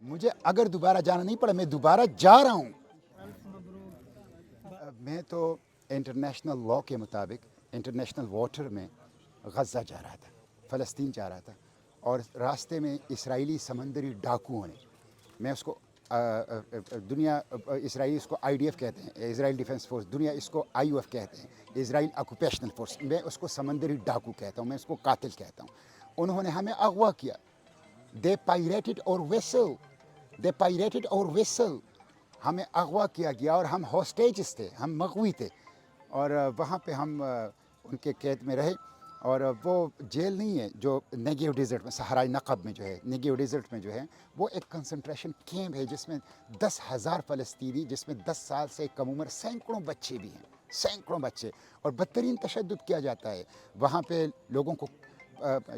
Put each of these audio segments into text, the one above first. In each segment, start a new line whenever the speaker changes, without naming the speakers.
मुझे अगर दोबारा जाना नहीं पड़ा मैं दोबारा जा रहा हूँ। मैं तो इंटरनेशनल लॉ के मुताबिक इंटरनेशनल वाटर में गज़ा जा रहा था, फ़लस्तीन जा रहा था, और रास्ते में इसराइली समंदरी डाकुओं ने, मैं उसको दुनिया इसराइली इसको IDF कहते हैं, इसराइल डिफेंस फोर्स, दुनिया इसको IOF कहते हैं, इसराइल ऑक्यूपेशनल फोर्स, मैं उसको समंदरी डाकू कहता हूँ, मैं उसको कातिल कहता हूँ। उन्होंने हमें अगवा किया। दे पायरेटेड और वेसल, दे पायरेटेड और वेसल, हमें अगवा किया गया और हम हॉस्टेजेस थे, हम मगवी थे, और वहाँ पे हम उनके कैद में रहे। और वो जेल नहीं है जो नेगेव डेजर्ट में, सहाराई नक़ब में जो है, नेगेव डेजर्ट में जो है, वो एक कंसंट्रेशन कैंप है जिसमें 10,000 फ़लस्तीनी, जिसमें 10 साल से कम उम्र सैकड़ों बच्चे भी हैं, सैकड़ों बच्चे, और बदतरीन तशद्दुद किया जाता है वहाँ पे लोगों को।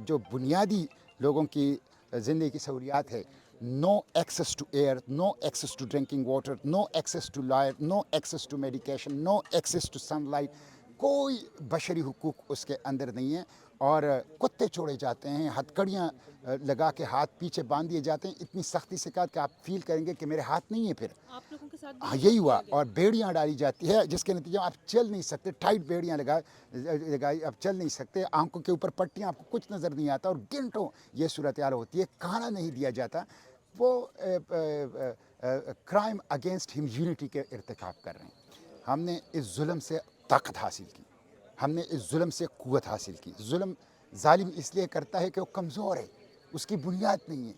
जो बुनियादी लोगों की ज़िंदगी की सहूलियात है, no access to air, no access to drinking water, no access to light, no access to medication, no access to sunlight, कोई बशरी हुकूक उसके अंदर नहीं है। और कुत्ते छोड़े जाते हैं, हथकड़ियाँ लगा के हाथ पीछे बांध दिए जाते हैं, इतनी सख्ती से कहा कि आप फील करेंगे कि मेरे हाथ नहीं है। फिर
आप लोगों के साथ
हाँ यही हुआ, और बेड़ियाँ डाली जाती है जिसके नतीजे में आप चल नहीं सकते, टाइट बेड़ियाँ लगाई, आप चल नहीं सकते, आंखों के ऊपर पट्टियाँ, आपको कुछ नज़र नहीं आता, और घंटों ये सूरत हाल होती है, खाना नहीं दिया जाता। वो क्राइम अगेंस्ट ह्यूमैनिटी के इर्तिकाब कर रहे हैं। हमने इस जुल्म से ताकत हासिल की, हमने इस जुल्म से क़ुव्वत हासिल की। जुल्म जालिम इसलिए करता है कि वो कमज़ोर है, उसकी बुनियाद नहीं है,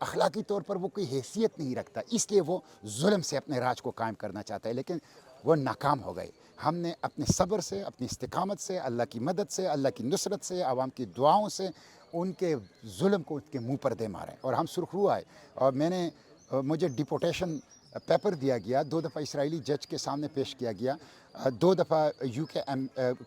अखलाकी तौर पर वो कोई हैसियत नहीं रखता, इसलिए वो जुल्म से अपने राज को कायम करना चाहता है, लेकिन वो नाकाम हो गए। हमने अपने सब्र से, अपनी इस्तिकामत से, अल्लाह की मदद से, अल्लाह की नुसरत से, आवाम की दुआओं से उनके जुल्म को उनके मुँह पर दे मारा है, और हम सुरखरू आए। और मुझे डिपोटेशन पेपर दिया गया, 2 दफ़ा इसराइली जज के सामने पेश किया गया, 2 दफ़ा UK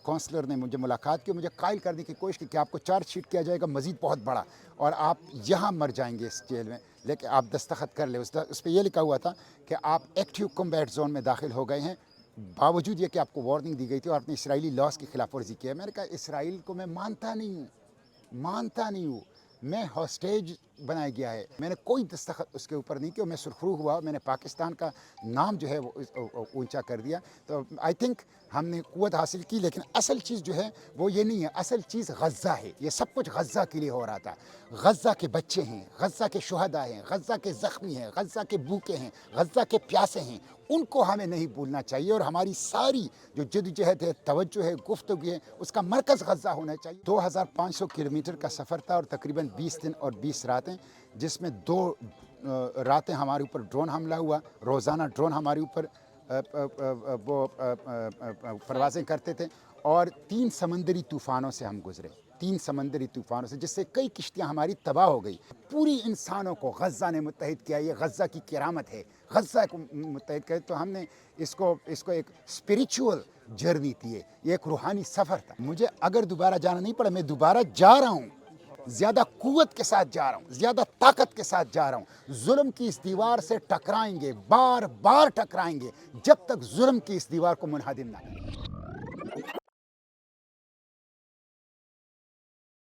कौंसलर ने मुझे मुलाकात की, मुझे कायल करने की कोशिश की कि आपको चार्जशीट किया जाएगा मज़ीद बहुत बड़ा, और आप यहाँ मर जाएंगे इस जेल में, लेकिन आप दस्तखत कर ले। उस पर यह लिखा हुआ था कि आप एक्टिव कॉम्बैट जोन में दाखिल हो गए हैं, बावजूद ये कि आपको वार्निंग दी गई थी और आपने इसराइली लॉस की खिलाफ वर्जी की है। मैंने कहा इसराइल को मैं मानता नहीं हूँ, मानता नहीं हूँ, मैं हॉस्टेज बनाया गया है, मैंने कोई दस्तखत उसके ऊपर नहीं किया, मैं सुरखरू हुआ, मैंने पाकिस्तान का नाम जो है वो ऊंचा कर दिया। तो आई थिंक हमने क़ुव्वत हासिल की, लेकिन असल चीज़ जो है वो ये नहीं है, असल चीज़ गज़ा है। ये सब कुछ गज़ा के लिए हो रहा था। गज़ा के बच्चे हैं, गज़ा के शुहदा हैं, गज़ा के ज़ख्मी हैं, गज़ा के भूखे हैं, गज़ा के प्यासे हैं, उनको हमें नहीं भूलना चाहिए। और हमारी सारी जो जद्दोजहद है, तवज्जो है, गुफ्तगू है, उसका मरकज़ गज़ा होना चाहिए। 2500 किलोमीटर का सफ़र था और तकरीबन 20 दिन और 20 रातें, जिसमें 2 रातें हमारे ऊपर ड्रोन हमला हुआ। रोज़ाना ड्रोन हमारे ऊपर वो परवाज़ें करते थे, और 3 समंदरी तूफ़ानों से हम गुज़रे, 3 समंदरी तूफ़ानों से, जिससे कई किश्तियाँ हमारी तबाह हो गई। पूरी इंसानों को गज़ा ने मुत्तहिद किया, ये गज़ा की किरामत है, गज़ा को मुत्तहिद किया। तो हमने इसको एक स्पिरिचुअल जर्नी थी, ये एक रूहानी सफ़र था। मुझे अगर दोबारा जाना नहीं पड़ा मैं दोबारा जा रहा हूँ, ज़्यादा क़ुव्वत के साथ जा रहा हूँ, ज़्यादा ताकत के साथ जा रहा हूँ। जुल्म की इस दीवार से टकराएंगे, बार बार टकराएंगे, जब तक जुल्म की इस दीवार को मुनहदिम ना करें।